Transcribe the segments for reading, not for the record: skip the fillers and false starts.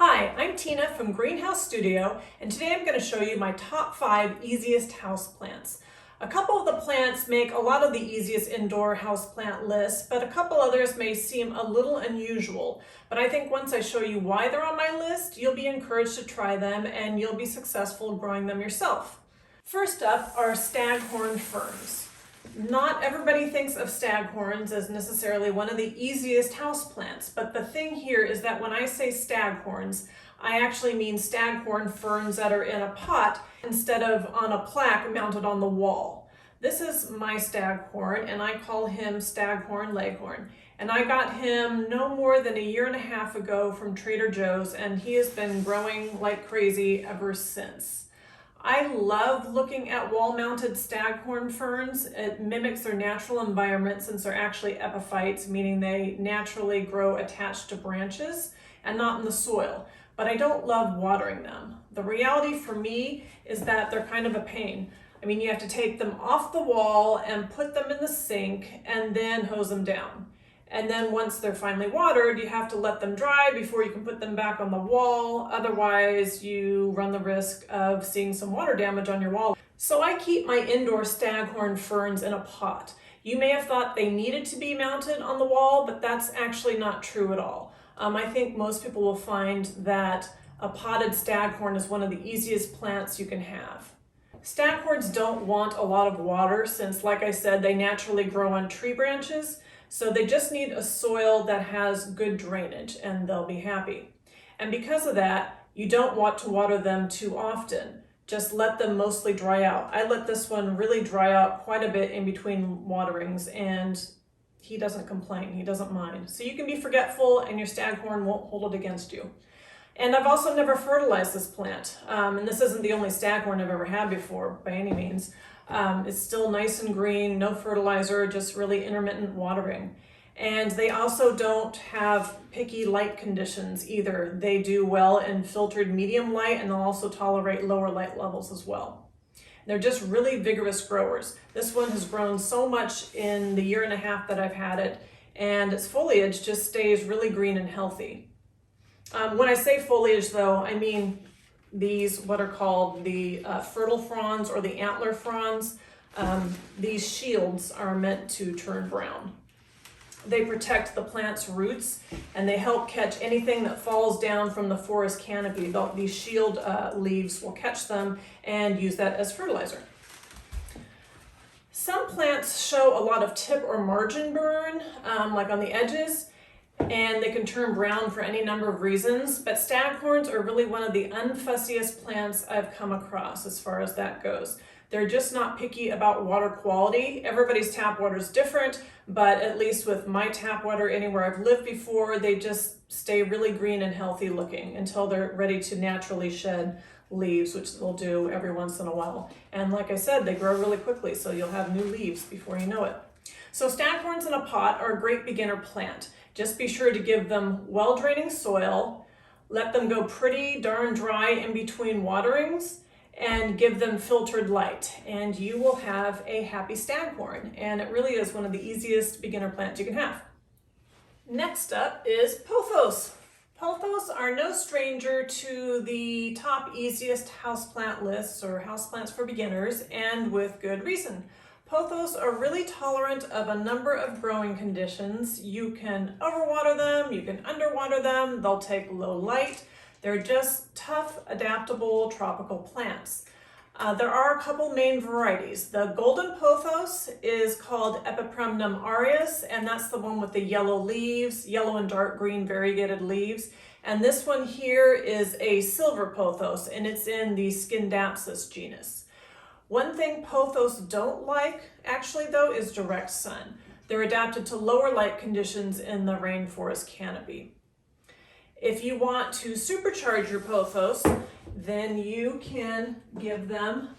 Hi, I'm Tina from Greenhouse Studio, and today I'm going to show you my top 5 easiest houseplants. A couple of the plants make a lot of the easiest indoor houseplant lists, but a couple others may seem a little unusual. But I think once I show you why they're on my list, you'll be encouraged to try them and you'll be successful growing them yourself. First up are Staghorn Ferns. Not everybody thinks of staghorns as necessarily one of the easiest houseplants, but the thing here is that when I say staghorns, I actually mean staghorn ferns that are in a pot instead of on a plaque mounted on the wall. This is my staghorn, and I call him Staghorn Leghorn. And I got him no more than a year and a half ago from Trader Joe's, and he has been growing like crazy ever since. I love looking at wall-mounted staghorn ferns. It mimics their natural environment since they're actually epiphytes, meaning they naturally grow attached to branches and not in the soil. But I don't love watering them. The reality for me is that they're kind of a pain. I mean, you have to take them off the wall and put them in the sink and then hose them down. And then once they're finally watered, you have to let them dry before you can put them back on the wall. Otherwise, you run the risk of seeing some water damage on your wall. So I keep my indoor staghorn ferns in a pot. You may have thought they needed to be mounted on the wall, but that's actually not true at all. I think most people will find that a potted staghorn is one of the easiest plants you can have. Staghorns don't want a lot of water since, like I said, they naturally grow on tree branches. So they just need a soil that has good drainage and they'll be happy. And because of that, you don't want to water them too often. Just let them mostly dry out. I let this one really dry out quite a bit in between waterings, and he doesn't complain, he doesn't mind. So you can be forgetful and your staghorn won't hold it against you. And I've also never fertilized this plant. And this isn't the only staghorn I've ever had before by any means. It's still nice and green, no fertilizer, just really intermittent watering. And they also don't have picky light conditions either. They do well in filtered medium light, and they'll also tolerate lower light levels as well. They're just really vigorous growers. This one has grown so much in the year and a half that I've had it, and its foliage just stays really green and healthy. When I say foliage though, I mean these, what are called the fertile fronds or the antler fronds. These shields are meant to turn brown. They protect the plant's roots and they help catch anything that falls down from the forest canopy. These shield leaves will catch them and use that as fertilizer. Some plants show a lot of tip or margin burn, like on the edges, and they can turn brown for any number of reasons, but staghorns are really one of the unfussiest plants I've come across as far as that goes. They're just not picky about water quality. Everybody's tap water is different, but at least with my tap water anywhere I've lived before, they just stay really green and healthy looking until they're ready to naturally shed leaves, which they'll do every once in a while. And like I said, they grow really quickly, so you'll have new leaves before you know it. So staghorns in a pot are a great beginner plant. Just be sure to give them well-draining soil, let them go pretty darn dry in between waterings, and give them filtered light, and you will have a happy staghorn. And it really is one of the easiest beginner plants you can have. Next up is Pothos. Pothos are no stranger to the top easiest houseplant lists or houseplants for beginners, and with good reason. Pothos are really tolerant of a number of growing conditions. You can overwater them, you can underwater them, they'll take low light. They're just tough, adaptable, tropical plants. There are a couple main varieties. The golden pothos is called Epipremnum aureus, and that's the one with the yellow leaves, yellow and dark green variegated leaves. And this one here is a silver pothos, and it's in the Scindapsus genus. One thing pothos don't like, actually though, is direct sun. They're adapted to lower light conditions in the rainforest canopy. If you want to supercharge your pothos, then you can give them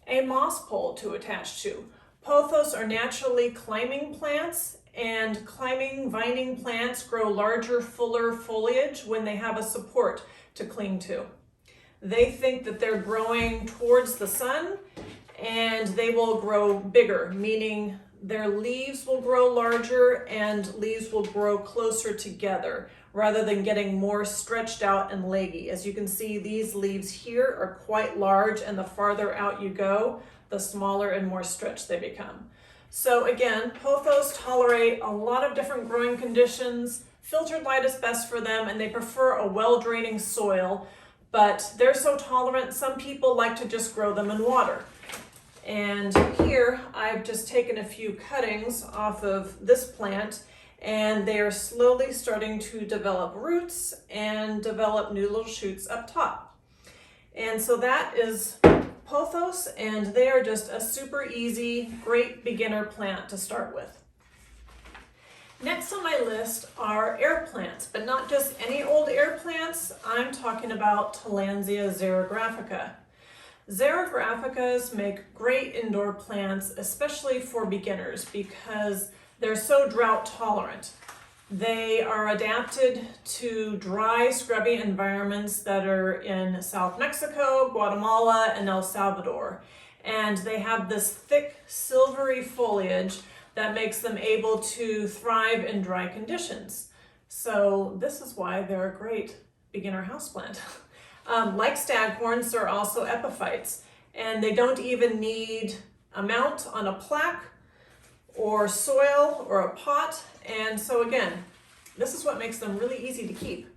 a moss pole to attach to. Pothos are naturally climbing plants, and climbing vining plants grow larger, fuller foliage when they have a support to cling to. They think that they're growing towards the sun, and they will grow bigger, meaning their leaves will grow larger and leaves will grow closer together rather than getting more stretched out and leggy. As you can see, these leaves here are quite large, and the farther out you go, the smaller and more stretched they become. So again, pothos tolerate a lot of different growing conditions. Filtered light is best for them, and they prefer a well-draining soil, but they're so tolerant, some people like to just grow them in water. And here I've just taken a few cuttings off of this plant, and they are slowly starting to develop roots and develop new little shoots up top. And so that is pothos, and they are just a super easy, great beginner plant to start with. Next on my list are air plants, but not just any old air plants. I'm talking about Tillandsia xerographica. Xerographicas make great indoor plants, especially for beginners, because they're so drought tolerant. They are adapted to dry, scrubby environments that are in South Mexico, Guatemala, and El Salvador. And they have this thick, silvery foliage that makes them able to thrive in dry conditions. So this is why they're a great beginner houseplant. Like staghorns, they're also epiphytes, and they don't even need a mount on a plaque or soil or a pot. And so again, this is what makes them really easy to keep.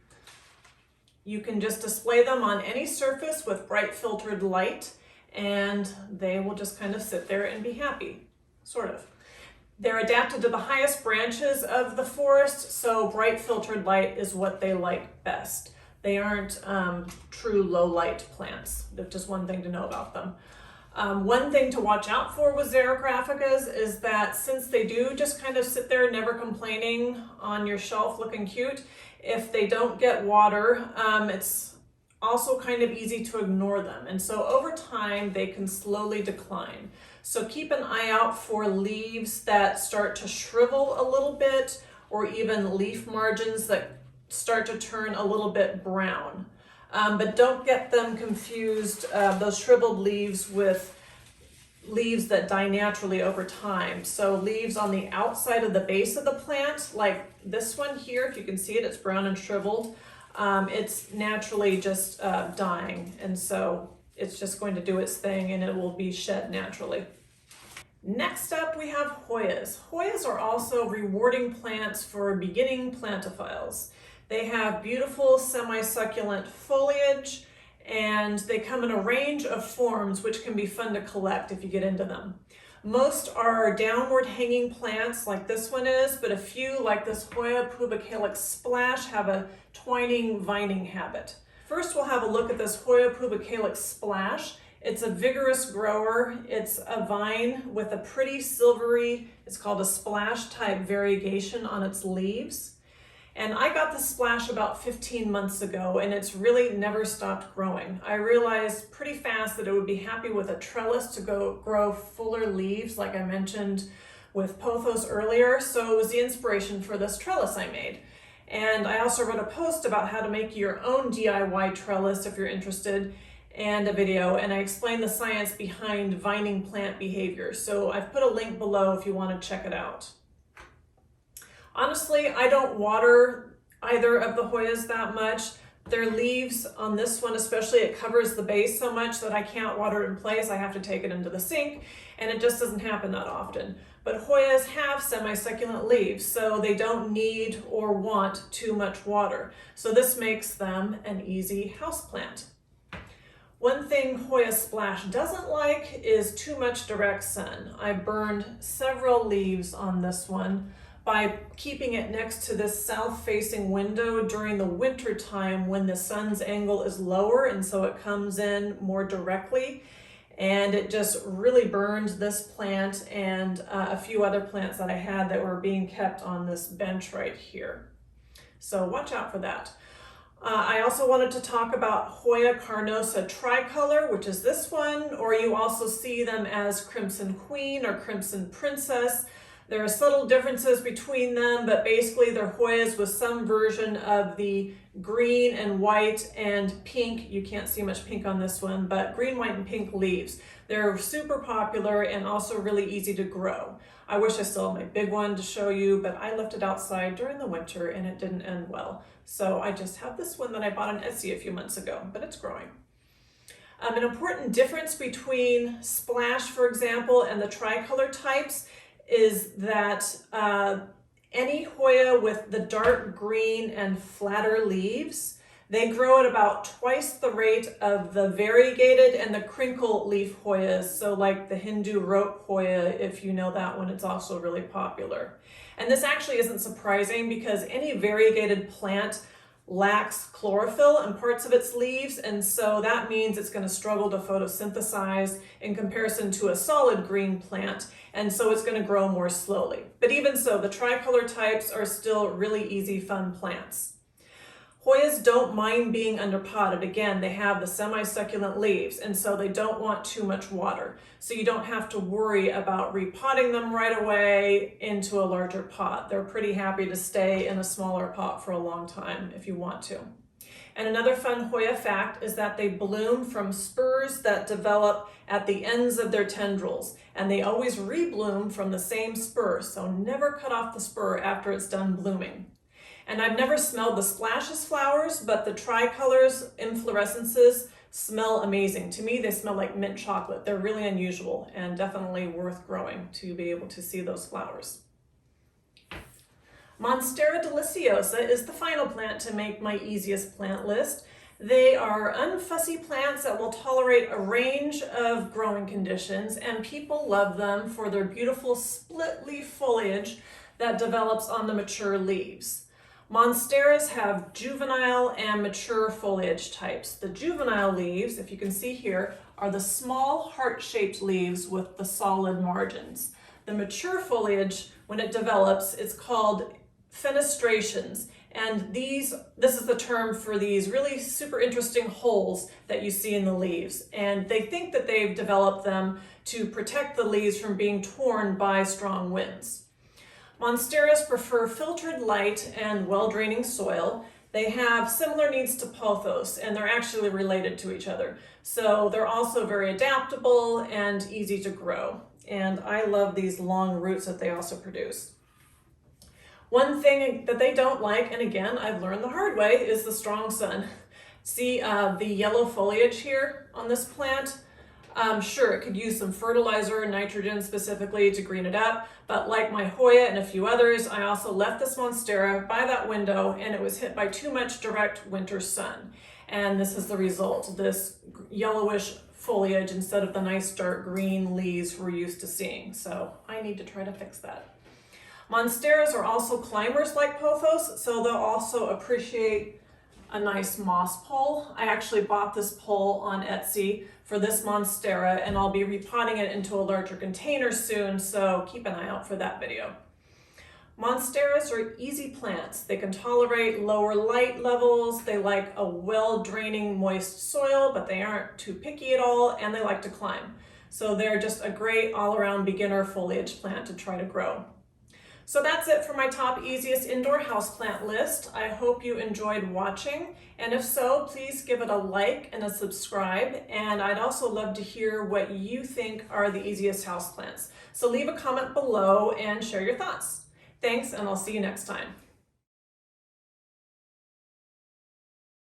You can just display them on any surface with bright filtered light, and they will just kind of sit there and be happy, sort of. They're adapted to the highest branches of the forest, so bright filtered light is what they like best. They aren't true low light plants. That's just one thing to know about them. One thing to watch out for with xerographicas is that since they do just kind of sit there never complaining on your shelf looking cute, if they don't get water, it's also kind of easy to ignore them. And so over time, they can slowly decline. So keep an eye out for leaves that start to shrivel a little bit, or even leaf margins that start to turn a little bit brown. But don't get them confused, those shriveled leaves, with leaves that die naturally over time. So leaves on the outside of the base of the plant, like this one here, if you can see it, it's brown and shriveled. It's naturally just dying, and so it's just going to do its thing and it will be shed naturally. Next up, we have Hoyas. Hoyas are also rewarding plants for beginning plantophiles. They have beautiful semi-succulent foliage, and they come in a range of forms which can be fun to collect if you get into them. Most are downward hanging plants like this one is, but a few like this Hoya pubicalyx splash have a twining vining habit. First, we'll have a look at this Hoya pubicalyx splash. It's a vigorous grower. It's a vine with a pretty silvery, it's called a splash type variegation on its leaves. And I got this splash about 15 months ago, and it's really never stopped growing. I realized pretty fast that it would be happy with a trellis to grow fuller leaves, like I mentioned with pothos earlier. So it was the inspiration for this trellis I made. And I also wrote a post about how to make your own DIY trellis if you're interested, and a video, and I explained the science behind vining plant behavior. So I've put a link below if you want to check it out. Honestly, I don't water either of the Hoyas that much. Their leaves on this one especially, it covers the base so much that I can't water it in place. I have to take it into the sink, and it just doesn't happen that often. But Hoyas have semi-succulent leaves, so they don't need or want too much water. So this makes them an easy houseplant. One thing Hoya Splash doesn't like is too much direct sun. I burned several leaves on this one by keeping it next to this south-facing window during the winter time when the sun's angle is lower, and so it comes in more directly. And it just really burned this plant and a few other plants that I had that were being kept on this bench right here. So watch out for that. I also wanted to talk about Hoya carnosa tricolor, which is this one, or you also see them as Crimson Queen or Crimson Princess. There are subtle differences between them, but basically they're Hoyas with some version of the green and white and pink. You can't see much pink on this one, but green, white, and pink leaves. They're super popular and also really easy to grow. I wish I still had my big one to show you, but I left it outside during the winter and it didn't end well. So I just have this one that I bought on Etsy a few months ago, but it's growing. An important difference between Splash, for example, and the tricolor types is that any Hoya with the dark green and flatter leaves, they grow at about twice the rate of the variegated and the crinkle leaf Hoyas. So like the Hindu rope Hoya, if you know that one, it's also really popular. And this actually isn't surprising because any variegated plant lacks chlorophyll in parts of its leaves, and so that means it's going to struggle to photosynthesize in comparison to a solid green plant, and so it's going to grow more slowly. But even so, the tricolor types are still really easy, fun plants. Hoyas don't mind being underpotted. Again, they have the semi-succulent leaves, and so they don't want too much water. So you don't have to worry about repotting them right away into a larger pot. They're pretty happy to stay in a smaller pot for a long time if you want to. And another fun Hoya fact is that they bloom from spurs that develop at the ends of their tendrils, and they always rebloom from the same spur, so never cut off the spur after it's done blooming. And I've never smelled the Splashes flowers, but the tricolors, inflorescences, smell amazing. To me, they smell like mint chocolate. They're really unusual and definitely worth growing to be able to see those flowers. Monstera Deliciosa is the final plant to make my easiest plant list. They are unfussy plants that will tolerate a range of growing conditions, and people love them for their beautiful split leaf foliage that develops on the mature leaves. Monsteras have juvenile and mature foliage types. The juvenile leaves, if you can see here, are the small heart-shaped leaves with the solid margins. The mature foliage, when it develops, it's called fenestrations. And this is the term for these really super interesting holes that you see in the leaves. And they think that they've developed them to protect the leaves from being torn by strong winds. Monsteras prefer filtered light and well-draining soil. They have similar needs to Pothos, and they're actually related to each other. So they're also very adaptable and easy to grow. And I love these long roots that they also produce. One thing that they don't like, and again, I've learned the hard way, is the strong sun. See the yellow foliage here on this plant? Sure, it could use some fertilizer, nitrogen specifically to green it up, but like my Hoya and a few others, I also left this Monstera by that window and it was hit by too much direct winter sun. And this is the result, this yellowish foliage instead of the nice dark green leaves we're used to seeing. So I need to try to fix that. Monsteras are also climbers like Pothos, so they'll also appreciate a nice moss pole. I actually bought this pole on Etsy for this Monstera, and I'll be repotting it into a larger container soon, so keep an eye out for that video. Monsteras are easy plants. They can tolerate lower light levels, they like a well-draining moist soil, but they aren't too picky at all, and they like to climb. So they're just a great all-around beginner foliage plant to try to grow. So that's it for my top easiest indoor houseplant list. I hope you enjoyed watching, and if so, please give it a like and a subscribe, and I'd also love to hear what you think are the easiest houseplants. So leave a comment below and share your thoughts. Thanks, and I'll see you next time.